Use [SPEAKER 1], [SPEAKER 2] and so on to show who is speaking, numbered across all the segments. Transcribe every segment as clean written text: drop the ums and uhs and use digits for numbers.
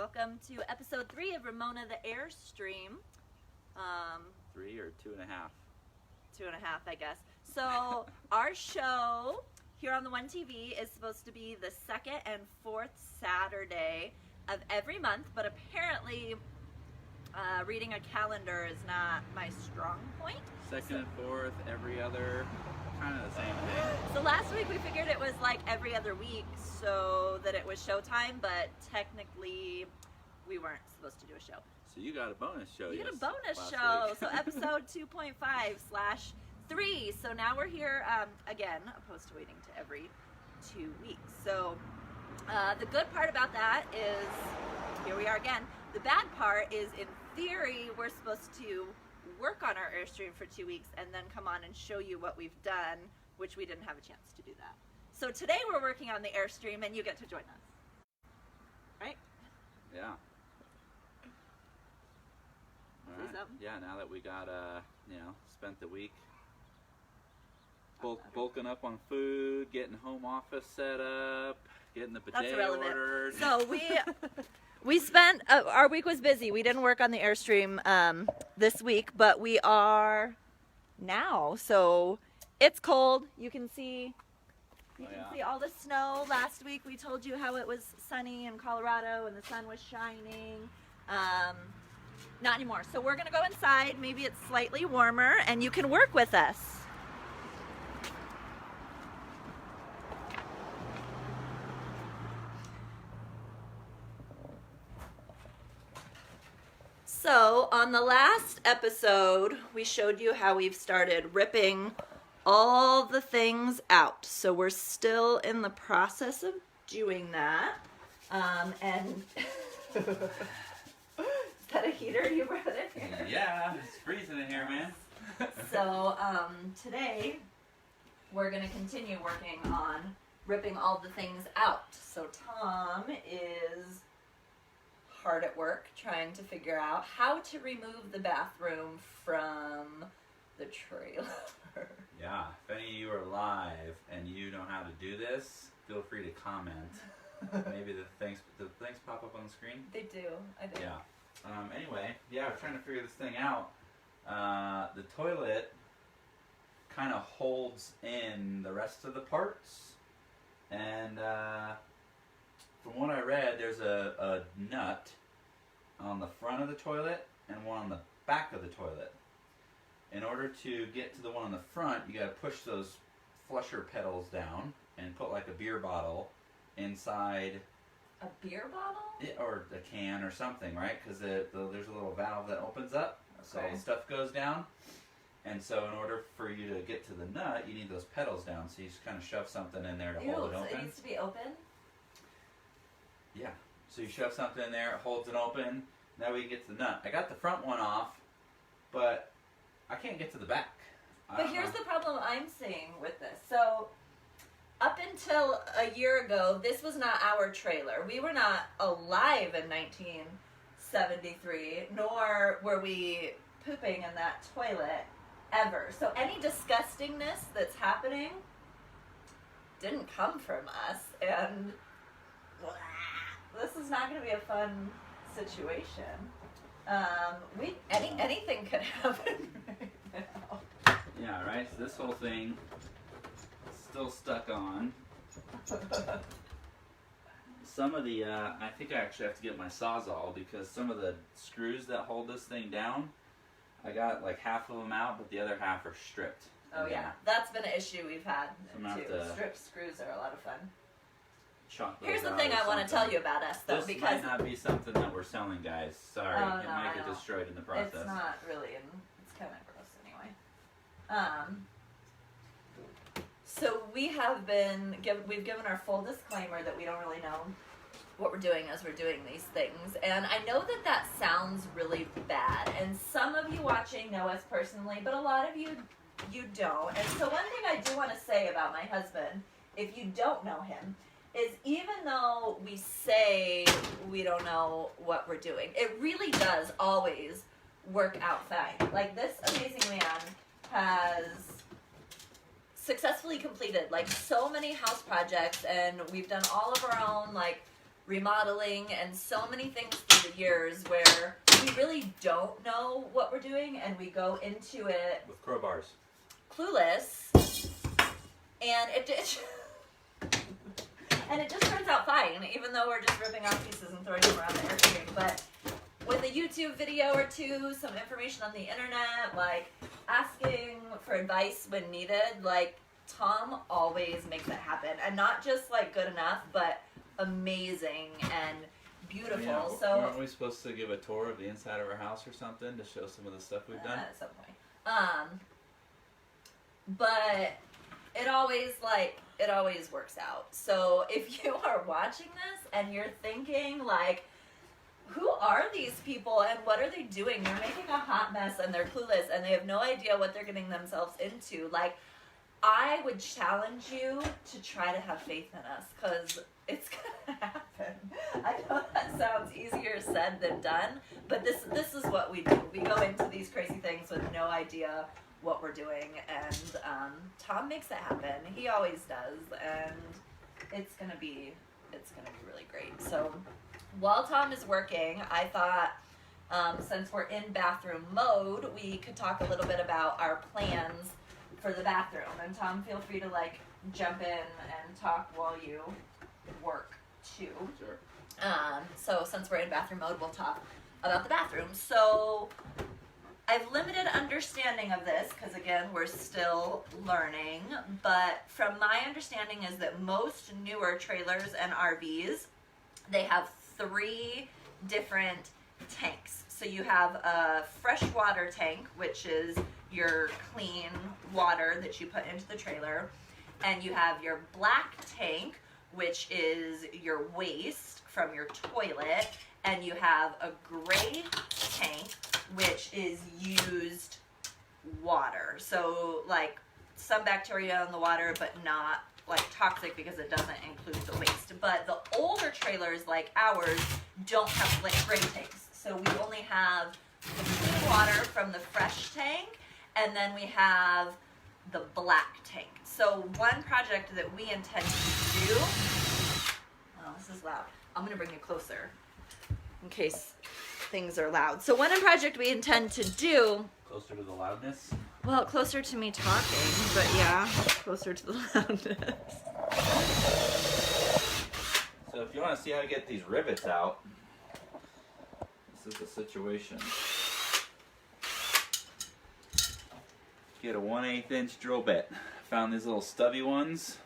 [SPEAKER 1] Welcome to episode 3 of Ramona The Airstream.
[SPEAKER 2] 3 or 2.5?
[SPEAKER 1] 2.5, I guess. So our show here on the One TV is supposed to be the second and fourth Saturday of every month, but apparently reading a calendar is not my strong point.
[SPEAKER 2] Second and fourth, every other, kind of the same thing.
[SPEAKER 1] So last week we figured it was like every other week so that it was showtime, but technically we weren't supposed to do a show.
[SPEAKER 2] So you got a bonus show.
[SPEAKER 1] You got a bonus show. So episode 2.5/3. So now we're here again, opposed to waiting to every 2 weeks. So the good part about that is, here we are again. The bad part is, in theory, we're supposed to work on our Airstream for 2 weeks and then come on and show you what we've done, which we didn't have a chance to do that. So today we're working on the Airstream and you get to join us. Right?
[SPEAKER 2] Yeah. All right.
[SPEAKER 1] Something?
[SPEAKER 2] Yeah, now that we got, spent the week bulking up on food, getting home office set up, getting the bidet ordered.
[SPEAKER 1] So we spent, our week was busy. We didn't work on the Airstream this week, but we are now. So it's cold. You can see all the snow. Last week we told you how it was sunny in Colorado and the sun was shining. Not anymore. So we're going to go inside. Maybe it's slightly warmer and you can work with us. So on the last episode, we showed you how we've started ripping all the things out. So we're still in the process of doing that. And is that a heater you brought in here?
[SPEAKER 2] Yeah, it's freezing in here, man.
[SPEAKER 1] So today we're going to continue working on ripping all the things out. So Tom is hard at work trying to figure out how to remove the bathroom from the trailer.
[SPEAKER 2] Yeah, if any of you are live and you know how to do this, feel free to comment. Maybe the things pop up on the screen?
[SPEAKER 1] They do, I think.
[SPEAKER 2] Yeah. Anyway, yeah, we're trying to figure this thing out. The toilet kind of holds in the rest of the parts, and from what I read, there's a nut on the front of the toilet and one on the back of the toilet. In order to get to the one on the front, you got to push those flusher pedals down and put like a beer bottle inside.
[SPEAKER 1] A beer bottle?
[SPEAKER 2] Or a can or something, right? Because there's a little valve that opens up, so
[SPEAKER 1] Okay.
[SPEAKER 2] stuff goes down. And so in order for you to get to the nut, you need those pedals down. So you just kind of shove something in there to hold it
[SPEAKER 1] So
[SPEAKER 2] open.
[SPEAKER 1] it needs to be open?
[SPEAKER 2] Yeah. So you shove something in there, it holds it open. Now we can get to the nut. I got the front one off, but I can't get to the back.
[SPEAKER 1] But here's the problem I'm seeing with this. So up until a year ago, this was not our trailer. We were not alive in 1973, nor were we pooping in that toilet ever. So any disgustingness that's happening didn't come from us, and this is not going to be a fun situation. Anything could happen right now.
[SPEAKER 2] Yeah, right? So this whole thing is still stuck on. Some of the, I think I actually have to get my Sawzall because some of the screws that hold this thing down, I got like half of them out, but the other half are stripped.
[SPEAKER 1] Oh yeah, that's been an issue we've had
[SPEAKER 2] So
[SPEAKER 1] too. Strip screws are a lot of fun.
[SPEAKER 2] Here's
[SPEAKER 1] the thing I want to tell you about us, though,
[SPEAKER 2] this
[SPEAKER 1] because
[SPEAKER 2] might not be something that we're selling, guys. Sorry,
[SPEAKER 1] Oh,
[SPEAKER 2] it
[SPEAKER 1] no,
[SPEAKER 2] might
[SPEAKER 1] I
[SPEAKER 2] get
[SPEAKER 1] know.
[SPEAKER 2] destroyed in the process.
[SPEAKER 1] it's not really, and it's kind of gross anyway. So we've given our full disclaimer that we don't really know what we're doing as we're doing these things, and I know that sounds really bad, and some of you watching know us personally, but a lot of you don't. And so one thing I do want to say about my husband, if you don't know him, is even though we say we don't know what we're doing, it really does always work out fine. Like, this amazing man has successfully completed like so many house projects, and we've done all of our own like remodeling and so many things through the years where we really don't know what we're doing and we go into it
[SPEAKER 2] with crowbars,
[SPEAKER 1] clueless, and it and it just turns out fine, even though we're just ripping off pieces and throwing them around the Airstream. But with a YouTube video or two, some information on the internet, like asking for advice when needed, like Tom always makes it happen. And not just like good enough, but amazing and beautiful.
[SPEAKER 2] Yeah,
[SPEAKER 1] so
[SPEAKER 2] weren't we supposed to give a tour of the inside of our house or something to show some of the stuff we've done?
[SPEAKER 1] At some point. But it always works out. So if you are watching this and you're thinking like, who are these people and what are they doing? They're making a hot mess and they're clueless and they have no idea what they're getting themselves into. Like, I would challenge you to try to have faith in us, because it's gonna happen. I know that sounds easier said than done, but this is what we do. We go into these crazy things with no idea what we're doing, and Tom makes it happen. He always does, and it's gonna be really great. So while Tom is working, I thought since we're in bathroom mode, we could talk a little bit about our plans for the bathroom. And Tom, feel free to like jump in and talk while you work too.
[SPEAKER 2] Sure.
[SPEAKER 1] So since we're in bathroom mode, we'll talk about the bathroom. So I've limited understanding of this because again, we're still learning, but from my understanding is that most newer trailers and RVs, they have 3 different tanks. So you have a freshwater tank, which is your clean water that you put into the trailer, and you have your black tank, which is your waste from your toilet, and you have a gray tank, which is used water. So like some bacteria in the water, but not like toxic because it doesn't include the waste. But the older trailers like ours don't have like gray tanks. So we only have the clean water from the fresh tank, and then we have the black tank. So one project that we intend to do, oh, this is loud. I'm gonna bring you closer in case things are loud. So one project we intend to do,
[SPEAKER 2] Closer to the loudness?
[SPEAKER 1] well, closer to me talking, but yeah, closer to the loudness.
[SPEAKER 2] So if you want to see how to get these rivets out, this is the situation. Get a 1/8 inch drill bit. Found these little stubby ones,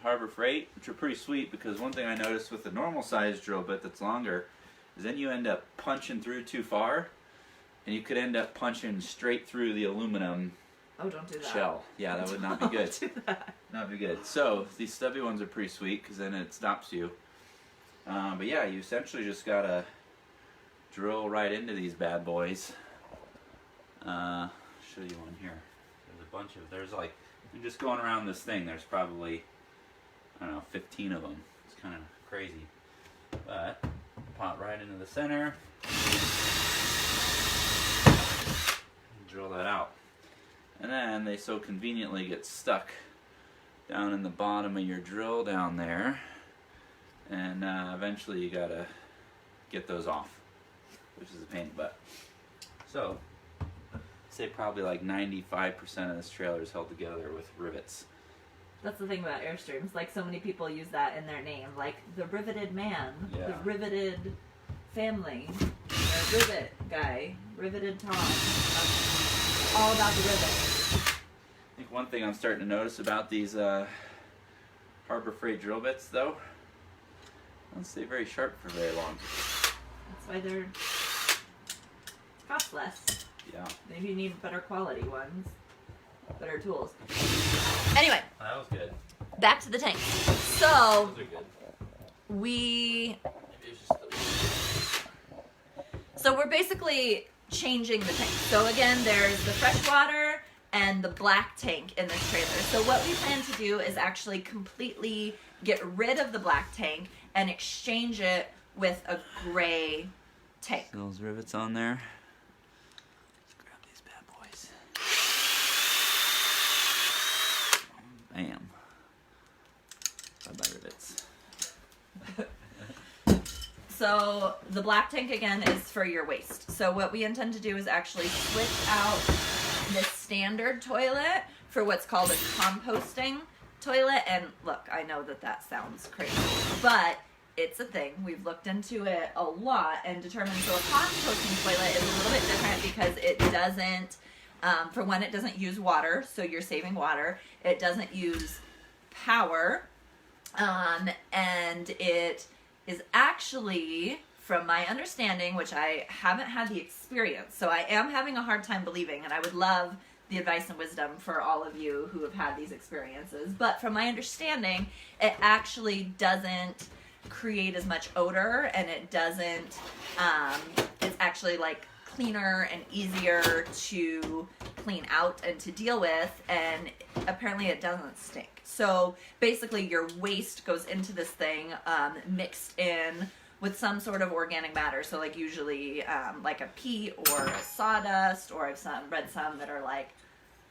[SPEAKER 2] Harbor Freight, which are pretty sweet because one thing I noticed with the normal size drill bit that's longer is then you end up punching through too far and you could end up punching straight through the aluminum
[SPEAKER 1] Oh, don't do that.
[SPEAKER 2] shell. Yeah, that would not be good.
[SPEAKER 1] Don't do that.
[SPEAKER 2] Not be good. So these stubby ones are pretty sweet because then it stops you. But yeah, you essentially just gotta drill right into these bad boys. Show you one here. There's a bunch of, like, you're just going around this thing, there's probably, I don't know, 15 of them. It's kind of crazy. But, pop right into the center. Drill that out. And then they so conveniently get stuck down in the bottom of your drill down there. And eventually you gotta get those off, which is a pain in the butt. So, I'd say probably like 95% of this trailer is held together with rivets.
[SPEAKER 1] That's the thing about Airstreams. Like, so many people use that in their name. Like, the riveted man,
[SPEAKER 2] Yeah.
[SPEAKER 1] the riveted family, the rivet guy, riveted Tom. All about the rivet.
[SPEAKER 2] I think one thing I'm starting to notice about these Harbor Freight drill bits, though, they don't stay very sharp for very long.
[SPEAKER 1] That's why they're cost less.
[SPEAKER 2] Yeah.
[SPEAKER 1] Maybe you need better quality ones, better tools. Anyway,
[SPEAKER 2] That was good.
[SPEAKER 1] back to the tank. So
[SPEAKER 2] Those are good.
[SPEAKER 1] we,
[SPEAKER 2] Maybe it's just
[SPEAKER 1] so we're basically changing the tank. So again, there's the freshwater and the black tank in this trailer. So what we plan to do is actually completely get rid of the black tank and exchange it with a gray tank.
[SPEAKER 2] those rivets on there. Let's grab these bad boys. Bam. Bye-bye rivets.
[SPEAKER 1] So the black tank again is for your waste. So what we intend to do is actually switch out the standard toilet for what's called a composting toilet. And look, I know that sounds crazy, but it's a thing. We've looked into it a lot and determined. So a composting toilet is a little bit different because it doesn't, for one, it doesn't use water, so you're saving water. It doesn't use power, and it is actually, from my understanding, which I haven't had the experience, so I am having a hard time believing, and I would love the advice and wisdom for all of you who have had these experiences, but from my understanding, it actually doesn't create as much odor, and it doesn't, it's actually like cleaner and easier to clean out and to deal with, and apparently it doesn't stink. So basically your waste goes into this thing, mixed in with some sort of organic matter. So like usually like a peat or a sawdust, or I've read some that are like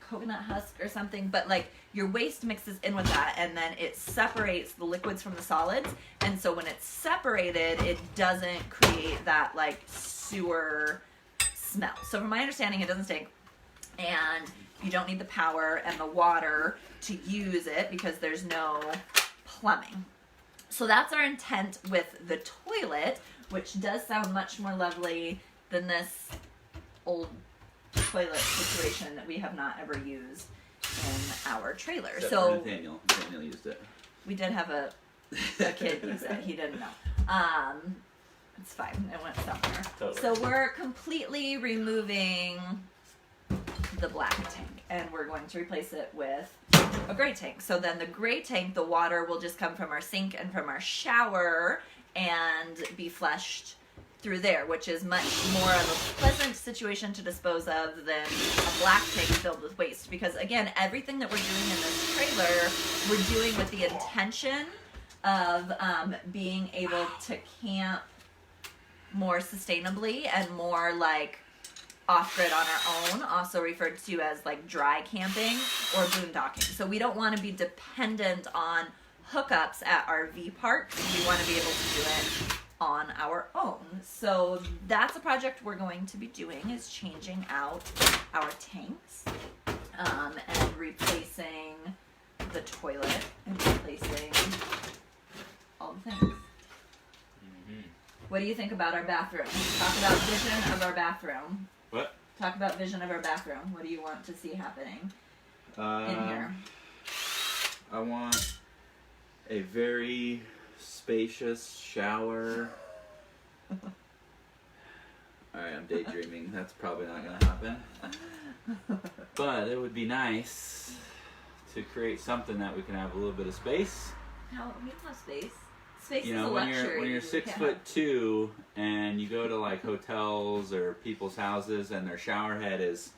[SPEAKER 1] coconut husk or something, but like your waste mixes in with that, and then it separates the liquids from the solids. And so when it's separated, it doesn't create that like sewer smell. So from my understanding, it doesn't stink, and you don't need the power and the water to use it because there's no plumbing. So that's our intent with the toilet, which does sound much more lovely than this old toilet situation that we have not ever used in our trailer.
[SPEAKER 2] Except
[SPEAKER 1] so
[SPEAKER 2] for Nathaniel used it.
[SPEAKER 1] We did have a kid use it. He didn't know. It's fine. It went somewhere.
[SPEAKER 2] Totally.
[SPEAKER 1] So we're completely removing the black tank, and we're going to replace it with a gray tank. So then the gray tank, the water will just come from our sink and from our shower and be flushed through there, which is much more of a pleasant situation to dispose of than a black tank filled with waste. Because again, everything that we're doing in this trailer, we're doing with the intention of being able to camp more sustainably and more like off-grid on our own, also referred to as like dry camping or boondocking. So we don't want to be dependent on hookups at RV parks. We want to be able to do it on our own. So that's a project we're going to be doing, is changing out our tanks and replacing the toilet and replacing all the things. What do you think about our bathroom? Talk about vision of our bathroom.
[SPEAKER 2] What?
[SPEAKER 1] Talk about vision of our bathroom. What do you want to see happening in here?
[SPEAKER 2] I want a very spacious shower. Alright, I'm daydreaming. That's probably not going to happen. But it would be nice to create something that we can have a little bit of space.
[SPEAKER 1] No, we don't have space. Space
[SPEAKER 2] You
[SPEAKER 1] is
[SPEAKER 2] know,
[SPEAKER 1] a
[SPEAKER 2] when
[SPEAKER 1] luxury.
[SPEAKER 2] you're 6'2" and you go to like hotels or people's houses and their shower head is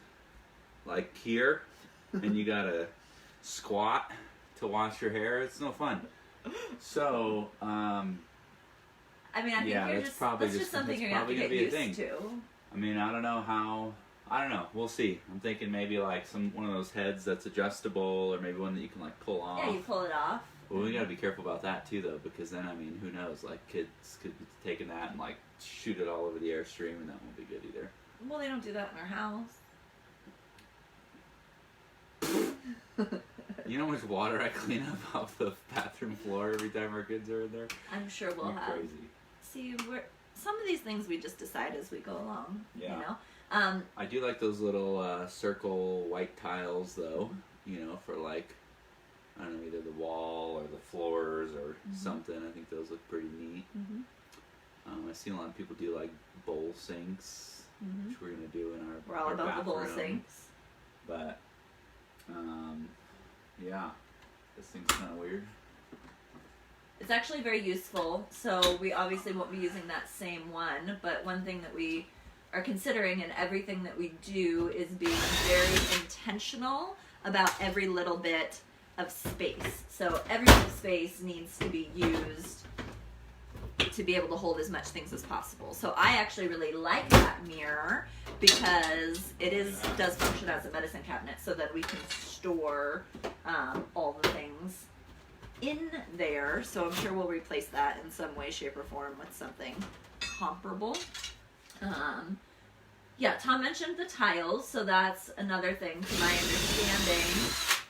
[SPEAKER 2] like here, and you gotta squat to wash your hair, it's no fun. So,
[SPEAKER 1] I mean, I think that's just something you're gonna have to get used to.
[SPEAKER 2] I mean, I don't know. We'll see. I'm thinking maybe like one of those heads that's adjustable, or maybe one that you can like pull off.
[SPEAKER 1] Yeah, you pull it off.
[SPEAKER 2] Well, we gotta be careful about that too, though, because then, I mean, who knows? Like, kids could be taking that and like shoot it all over the Airstream, and that won't be good either.
[SPEAKER 1] Well, they don't do that in our house.
[SPEAKER 2] You know how much water I clean up off the bathroom floor every time our kids are in there?
[SPEAKER 1] I'm sure we'll have.
[SPEAKER 2] Crazy.
[SPEAKER 1] See, some of these things we just decide as we go along.
[SPEAKER 2] Yeah.
[SPEAKER 1] You know.
[SPEAKER 2] I do like those little circle white tiles, though. You know, for like, I don't know, either the wall or the floors or something. I think those look pretty neat. I've seen a lot of people do like bowl sinks, which we're gonna do in our
[SPEAKER 1] We're all
[SPEAKER 2] our
[SPEAKER 1] about
[SPEAKER 2] bathroom.
[SPEAKER 1] the bowl sinks.
[SPEAKER 2] But yeah, this thing's kind of weird.
[SPEAKER 1] It's actually very useful. So we obviously won't be using that same one, but one thing that we are considering in everything that we do is being very intentional about every little bit of space. So every bit of space needs to be used to be able to hold as much things as possible. So I actually really like that mirror because it does function as a medicine cabinet, so that we can store all the things in there, so I'm sure we'll replace that in some way, shape, or form with something comparable. Yeah, Tom mentioned the tiles, so that's another thing. To my understanding,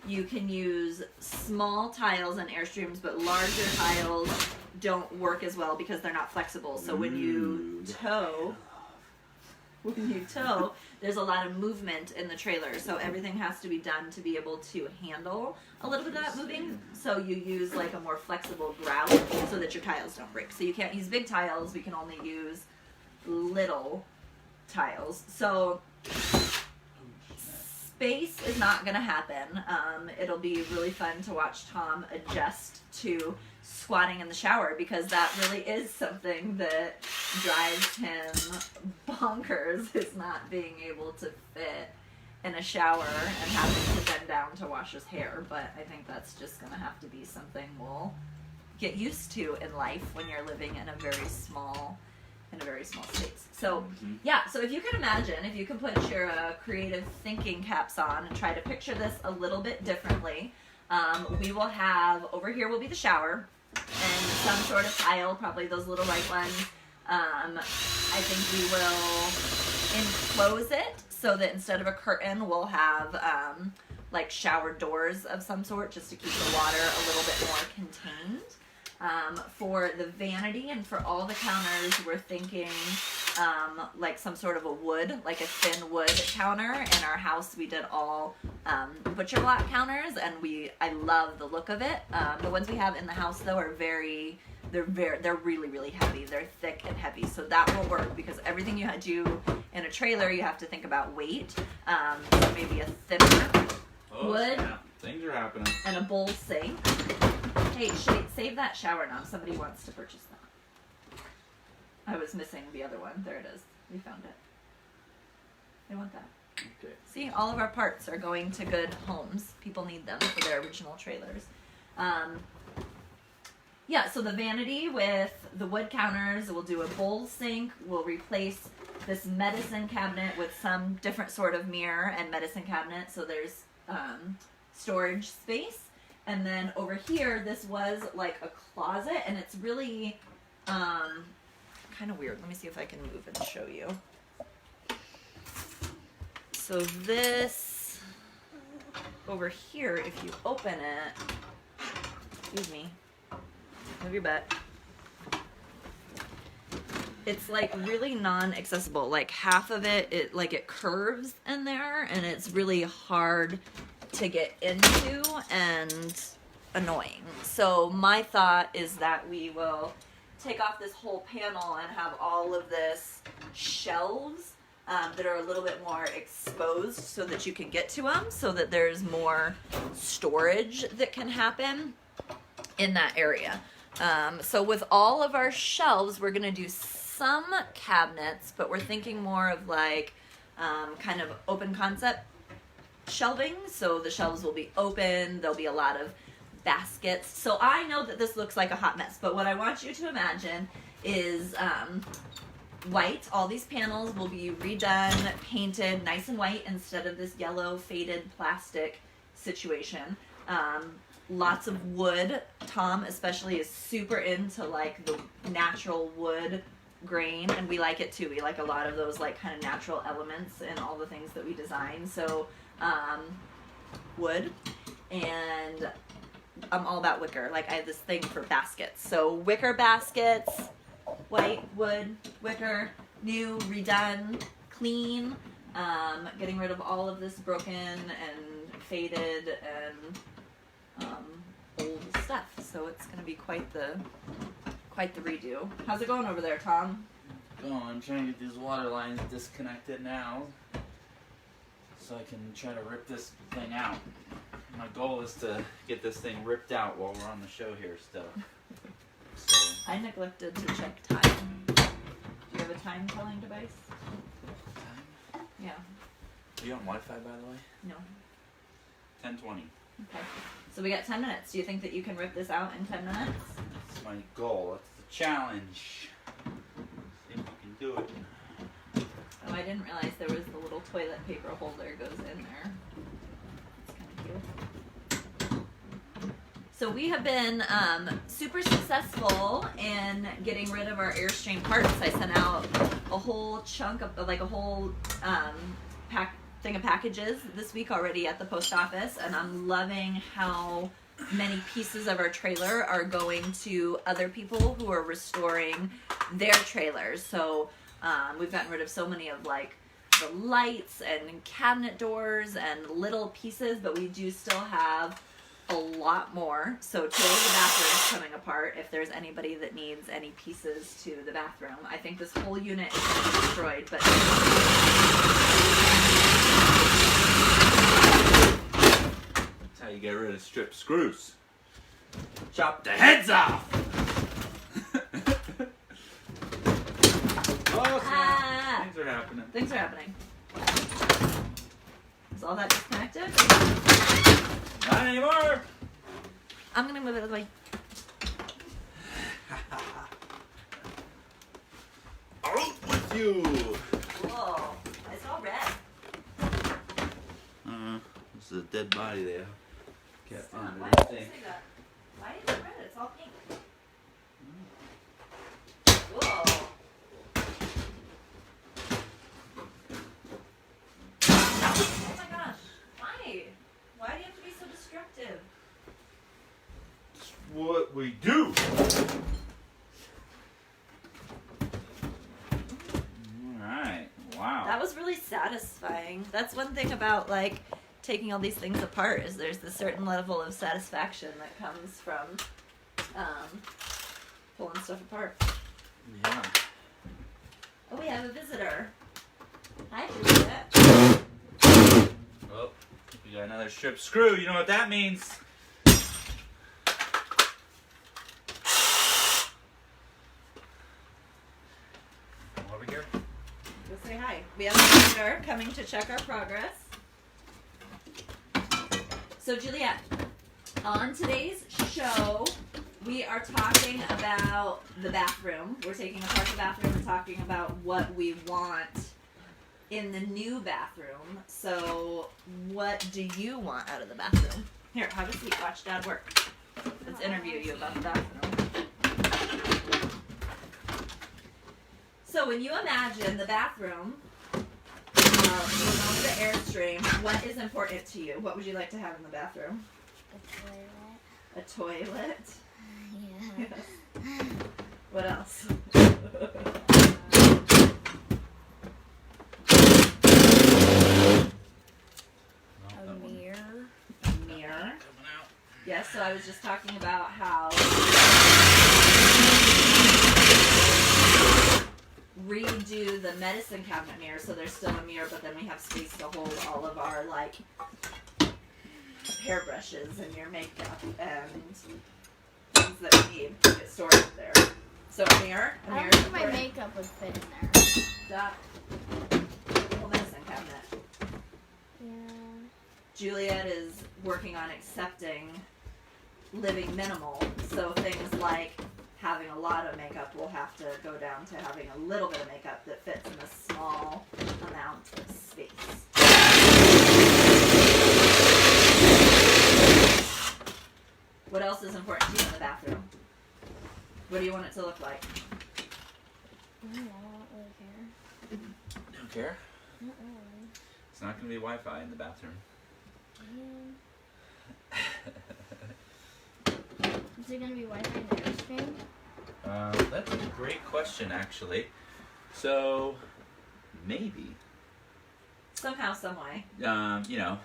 [SPEAKER 1] you can use small tiles on Airstreams, but larger tiles don't work as well because they're not flexible. So when you tow, there's a lot of movement in the trailer, so everything has to be done to be able to handle a little bit of that moving. So you use like a more flexible grout so that your tiles don't break. So you can't use big tiles, we can only use little tiles. So space is not gonna happen. It'll be really fun to watch Tom adjust to squatting in the shower, because that really is something that drives him bonkers, is not being able to fit in a shower and having to bend down to wash his hair. But I think that's just gonna have to be something we'll get used to in life when you're living in a very small space. So yeah, so if you can imagine, if you can put your creative thinking caps on and try to picture this a little bit differently, we will have, over here will be the shower, and some sort of tile, probably those little white ones. I think we will enclose it so that instead of a curtain, we'll have like shower doors of some sort, just to keep the water a little bit more contained. For the vanity and for all the counters, we're thinking like some sort of a wood, like a thin wood counter. In our house, we did all butcher block counters, and I love the look of it. The ones we have in the house, though, are they're really, really heavy. They're thick and heavy, so that won't work, because everything you do in a trailer, you have to think about weight. So maybe a thinner wood.
[SPEAKER 2] Snap. Things are happening.
[SPEAKER 1] And a bowl sink. Hey, save that shower knob. Somebody wants to purchase that. I was missing the other one. There it is. We found it. They want that.
[SPEAKER 2] Okay.
[SPEAKER 1] See, all of our parts are going to good homes. People need them for their original trailers. Yeah, so the vanity with the wood counters, we'll do a bowl sink. We'll replace this medicine cabinet with some different sort of mirror and medicine cabinet, so there's storage space. And then over here, this was like a closet, and it's really kind of weird. Let me see if I can move and show you. So this over here, if you open it, excuse me, move your butt. It's like really non-accessible. Like half of it, it curves in there, and it's really hard to get into and annoying. So my thought is that we will take off this whole panel and have all of this shelves that are a little bit more exposed so that you can get to them, so that there's more storage that can happen in that area. So with all of our shelves, we're gonna do some cabinets, but we're thinking more of like kind of open concept shelving. So the shelves will be open. There'll be a lot of baskets. So I know that this looks like a hot mess, but what I want you to imagine is white. All these panels will be redone, painted nice and white instead of this yellow faded plastic situation. Lots of wood. Tom especially is super into like the natural wood grain, and we like it too. We like a lot of those like kind of natural elements in all the things that we design. So wood, and I'm all about wicker. Like I have this thing for baskets. So wicker baskets, white, wood, wicker, new, redone, clean, getting rid of all of this broken and faded and old stuff. So it's gonna be quite the redo. How's it going over there, Tom?
[SPEAKER 2] I'm trying to get these water lines disconnected now, so I can try to rip this thing out. My goal is to get this thing ripped out while we're on the show here still. So.
[SPEAKER 1] I neglected to check time. Do you have a time telling device?
[SPEAKER 2] Time?
[SPEAKER 1] Yeah.
[SPEAKER 2] Are you on Wi-Fi, by the way?
[SPEAKER 1] No.
[SPEAKER 2] 10:20.
[SPEAKER 1] Okay. So we got 10 minutes. Do you think that you can rip this out in 10 minutes?
[SPEAKER 2] That's my goal. That's the challenge. See if we can do it.
[SPEAKER 1] Oh, I didn't realize there was the little toilet paper holder goes in there. It's kind of cute. So we have been super successful in getting rid of our Airstream parts. I sent out a whole chunk of, like a whole thing of packages this week already at the post office, and I'm loving how many pieces of our trailer are going to other people who are restoring their trailers. So we've gotten rid of so many of like the lights and cabinet doors and little pieces, but we do still have a lot more. So today the bathroom is coming apart. If there's anybody that needs any pieces to the bathroom, I think this whole unit is going to be destroyed, but
[SPEAKER 2] that's how you get rid of strip screws. Chop the heads off. Oh, things are happening.
[SPEAKER 1] Things are happening. Is all that disconnected?
[SPEAKER 2] Not anymore.
[SPEAKER 1] I'm gonna move it out of the way.
[SPEAKER 2] Out with you.
[SPEAKER 1] Whoa, it's all red.
[SPEAKER 2] This is a dead body there. Can't
[SPEAKER 1] Stop.
[SPEAKER 2] find
[SPEAKER 1] Why
[SPEAKER 2] it.
[SPEAKER 1] did you say that? Why is it red? It's all pink. Whoa. Oh my gosh. Why? Why do you have to be so destructive?
[SPEAKER 2] It's what we do. Alright. Wow.
[SPEAKER 1] That was really satisfying. That's one thing about like taking all these things apart is there's this certain level of satisfaction that comes from pulling stuff apart.
[SPEAKER 2] Yeah.
[SPEAKER 1] Oh, we have a visitor. Hi, Juliet.
[SPEAKER 2] Well, we got another strip screw. You know what that means. Come over here.
[SPEAKER 1] Go say hi. We have a visitor coming to check our progress. So, Juliet, on today's show, we are talking about the bathroom. We're taking apart the bathroom and talking about what we want in the new bathroom. So, what do you want out of the bathroom? Here, have a seat. Watch Dad work. Let's interview you about the bathroom. So, when you imagine the bathroom, Ramona The Airstream, what is important to you? What would you like to have in the bathroom?
[SPEAKER 3] A toilet.
[SPEAKER 1] A toilet?
[SPEAKER 3] Yeah.
[SPEAKER 1] Yes. What else?
[SPEAKER 3] A mirror.
[SPEAKER 1] A mirror. Yes, so I was just talking about how redo the medicine cabinet mirror so there's still a mirror, but then we have space to hold all of our like hairbrushes and your makeup and things that we need to get stored up there. So a mirror.
[SPEAKER 3] I don't think my makeup would fit in there.
[SPEAKER 1] That whole medicine cabinet.
[SPEAKER 3] Yeah.
[SPEAKER 1] Juliet is working on accepting living minimal, so things like having a lot of makeup will have to go down to having a little bit of makeup that fits in a small amount of space. What else is important to you in the bathroom? What do you want it to look like?
[SPEAKER 3] I don't really care.
[SPEAKER 2] Don't care?
[SPEAKER 3] Not really.
[SPEAKER 2] It's not going to be Wi-Fi in the bathroom.
[SPEAKER 3] Is it going to be Wi-Fi in the Airstream?
[SPEAKER 2] That's a great question, actually. So, maybe.
[SPEAKER 1] Somehow, some way.
[SPEAKER 2] You know,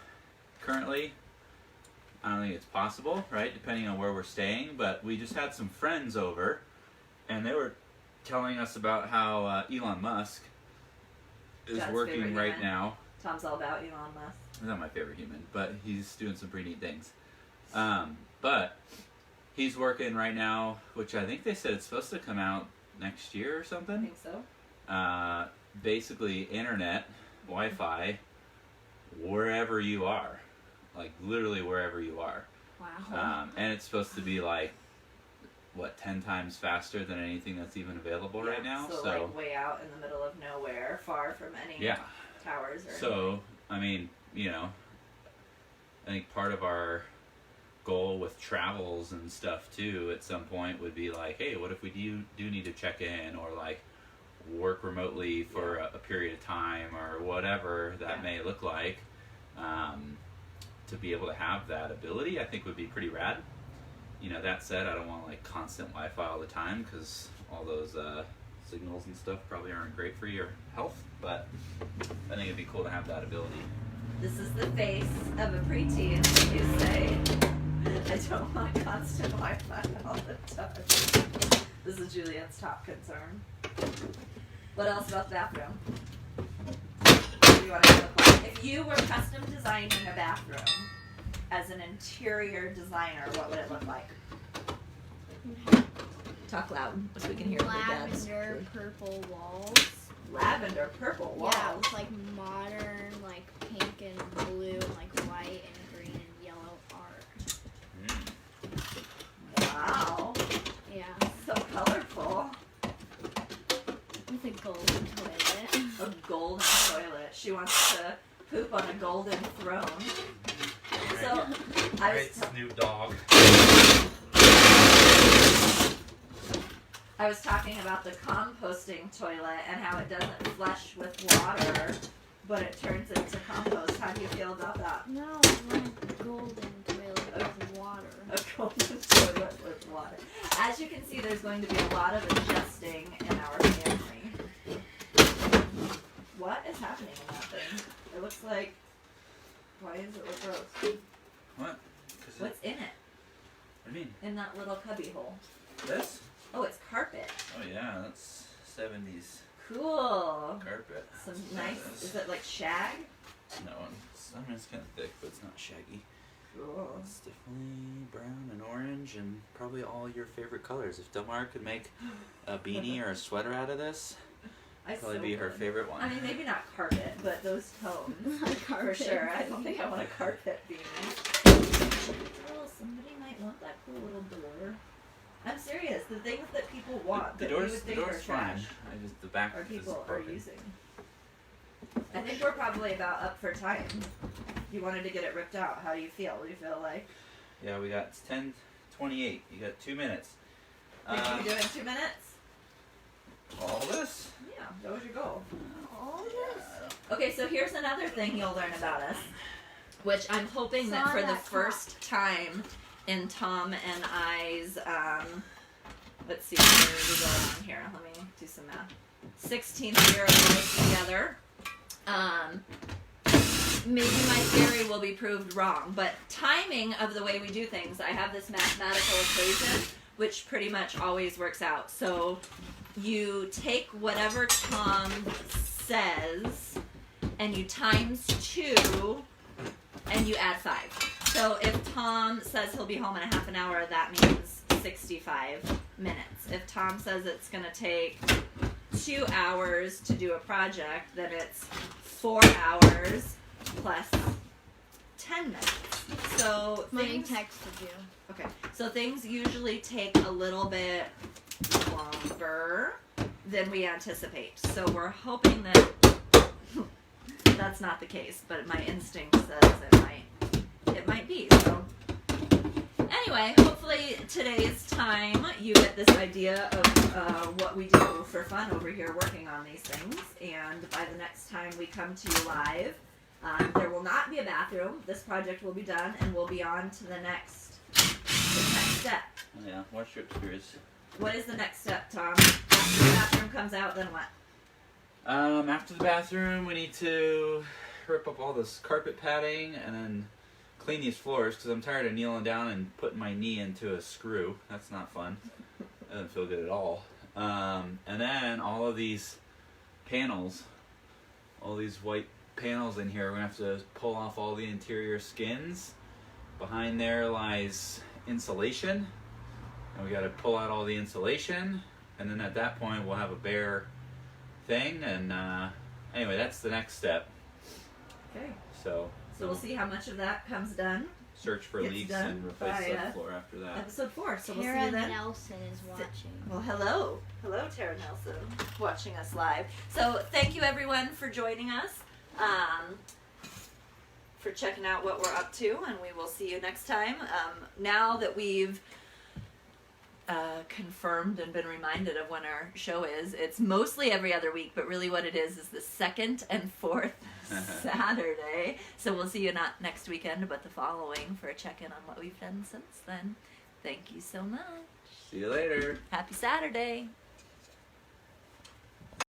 [SPEAKER 2] currently, I don't think it's possible, right? Depending on where we're staying. But we just had some friends over, and they were telling us about how Elon Musk is
[SPEAKER 1] Dad's
[SPEAKER 2] working
[SPEAKER 1] favorite
[SPEAKER 2] right
[SPEAKER 1] human.
[SPEAKER 2] now.
[SPEAKER 1] Tom's all about Elon Musk.
[SPEAKER 2] He's not my favorite human, but he's doing some pretty neat things. But he's working right now, which I think they said it's supposed to come out next year or
[SPEAKER 1] I
[SPEAKER 2] something.
[SPEAKER 1] think so.
[SPEAKER 2] Basically, internet, Wi-Fi, wherever you are. Like, literally wherever you are.
[SPEAKER 1] Wow.
[SPEAKER 2] And it's supposed to be like, what, 10 times faster than anything that's even available right now?
[SPEAKER 1] So, like, way out in the middle of nowhere, far from any towers or anything.
[SPEAKER 2] So, I mean, you know, I think part of our goal with travels and stuff too at some point would be like, hey, what if we do need to check in or like work remotely for a period of time or whatever that may look like. To be able to have that ability, I think would be pretty rad. You know, that said, I don't want like constant Wi-Fi all the time because all those signals and stuff probably aren't great for your health, but I think it'd be cool to have that ability.
[SPEAKER 1] This is the face of a preteen. You say, I don't want constant Wi-Fi all the time. This is Juliet's top concern. What else about the bathroom? What do you want it to look like? If you were custom designing a bathroom as an interior designer, what would it look like? Talk loud so we can hear the dad's.
[SPEAKER 3] Lavender purple walls.
[SPEAKER 1] Lavender purple walls.
[SPEAKER 3] Yeah, with like modern, like pink and blue, and like white and green and yellow art.
[SPEAKER 1] Wow.
[SPEAKER 3] Yeah.
[SPEAKER 1] So colorful.
[SPEAKER 3] With a golden toilet.
[SPEAKER 1] A golden toilet. She wants to poop on a golden throne. So I was
[SPEAKER 2] Snoop Dogg.
[SPEAKER 1] I was talking about the composting toilet and how it doesn't flush with water, but it turns into compost. How do you feel about that?
[SPEAKER 3] No, I want a golden toilet with water.
[SPEAKER 1] A golden toilet with water. As you can see, there's going to be a lot of adjusting in our family. What is happening in that thing? It looks like... Why does it look gross?
[SPEAKER 2] What?
[SPEAKER 1] What's in it?
[SPEAKER 2] What do you mean?
[SPEAKER 1] In that little cubby hole.
[SPEAKER 2] This?
[SPEAKER 1] Oh, it's carpet.
[SPEAKER 2] Oh yeah, that's 70s
[SPEAKER 1] Cool.
[SPEAKER 2] carpet.
[SPEAKER 1] Some
[SPEAKER 2] That's
[SPEAKER 1] nice...
[SPEAKER 2] what that
[SPEAKER 1] Is it like shag?
[SPEAKER 2] No, I mean it's kind of thick, but it's not shaggy.
[SPEAKER 1] Cool.
[SPEAKER 2] It's definitely brown and orange and probably all your favorite colors. If Delmar could make a beanie or a sweater out of this, probably be her favorite one.
[SPEAKER 1] I mean, maybe not carpet, but those tones. For sure. I don't think I want a carpet beanie. Oh, somebody might want that cool little door. I'm serious. The things that people want
[SPEAKER 2] The
[SPEAKER 1] that you would
[SPEAKER 2] door's
[SPEAKER 1] think are
[SPEAKER 2] fine.
[SPEAKER 1] trash
[SPEAKER 2] I just the back
[SPEAKER 1] or
[SPEAKER 2] is
[SPEAKER 1] people are
[SPEAKER 2] broken.
[SPEAKER 1] using. I think we're probably about up for time. You wanted to get it ripped out. How do you feel? Do you feel like...
[SPEAKER 2] Yeah, we got it's 10:28. You got 2 minutes.
[SPEAKER 1] Think you do it in 2 minutes?
[SPEAKER 2] All this?
[SPEAKER 1] Yeah, that was your goal.
[SPEAKER 3] All this?
[SPEAKER 1] Okay, so here's another thing you'll learn about us, which I'm hoping that
[SPEAKER 3] Saw
[SPEAKER 1] for the
[SPEAKER 3] that
[SPEAKER 1] first time in Tom and I's, let's see, where did we go on here? Let me do some math. 16th year of life together. Maybe my theory will be proved wrong, but timing of the way we do things, I have this mathematical equation, which pretty much always works out. So you take whatever Tom says, and you times 2, and you add 5. So if Tom says he'll be home in a half an hour, that means 65 minutes. If Tom says it's going to take 2 hours to do a project, then it's 4 hours plus 10 minutes. So
[SPEAKER 3] Mommy
[SPEAKER 1] things,
[SPEAKER 3] texted you.
[SPEAKER 1] okay. So things usually take a little bit longer than we anticipate. So we're hoping that that's not the case, but my instinct says it might be. So anyway, hopefully today's time you get this idea of what we do for fun over here working on these things, and by the next time we come to you live, there will not be a bathroom. This project will be done, and we'll be on to the next step.
[SPEAKER 2] Oh, yeah, watch your screws.
[SPEAKER 1] What is the next step, Tom? After the bathroom comes out, then what?
[SPEAKER 2] After the bathroom, we need to rip up all this carpet padding and then clean these floors because I'm tired of kneeling down and putting my knee into a screw. That's not fun. Doesn't feel good at all. And then all of these panels, all these white panels in here, we're going to have to pull off all the interior skins. Behind there lies insulation. And we got to pull out all the insulation. And then at that point, we'll have a bare thing. And anyway, that's the next step.
[SPEAKER 1] Okay.
[SPEAKER 2] So
[SPEAKER 1] we'll see how much of that comes done.
[SPEAKER 2] Search for
[SPEAKER 1] Gets
[SPEAKER 2] leaks
[SPEAKER 1] done
[SPEAKER 2] and replace
[SPEAKER 1] by,
[SPEAKER 2] the floor after that.
[SPEAKER 1] Episode 4. So we'll see
[SPEAKER 3] Tara
[SPEAKER 1] you then.
[SPEAKER 3] Nelson is watching.
[SPEAKER 1] Well, hello. Hello, Tara Nelson, watching us live. So thank you, everyone, for joining us. for checking out what we're up to, and we will see you next time. Now that we've confirmed and been reminded of when our show is, it's mostly every other week, but really what it is the second and fourth Saturday. So we'll see you not next weekend, but the following for a check-in on what we've done since then. Thank you so much.
[SPEAKER 2] See you later.
[SPEAKER 1] Happy Saturday.